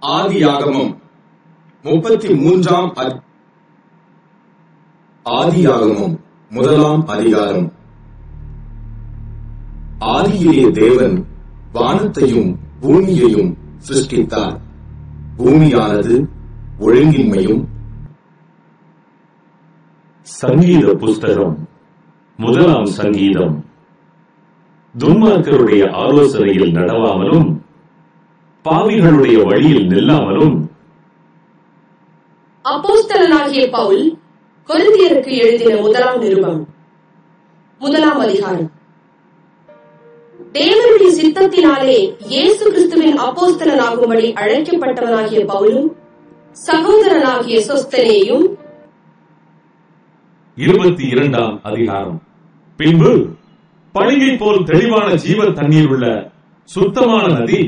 ஆதியாகமம் 33ஆம் ஆதியாகமம் 1ஆம் அதிகாரம். ஆதியிலே தேவன் வானத்தையும் பூமியையும் சிருஷ்டித்தார். பூமியானது ஒழுங்கின்மையும். சங்கீத புஸ்தகம் 1ஆம் சங்கீதம். துன்மார்க்கருடைய ஆலோசனையில் நடவாமலும் பாவிகளுடைய வழியில் நில்லாமலும். அப்போஸ்தலனாகிய பவுல் கொரிந்தியருக்கு எழுதின 1ஆம் நிருபம் 1ஆம் அதிகாரம். தேவனுடைய சித்தத்தினாலே இயேசு கிறிஸ்துவின் அப்போஸ்தலனாகும்படி அழைக்கப்பட்டவனாகிய பவுலும் சகோதரனாகிய சொஸ்தனேயும். 22ஆம் அதிகாரம். பின்பு பளிங்கை போல் தெளிவான ஜீவ தண்ணீர் உள்ள சுத்தமான நதி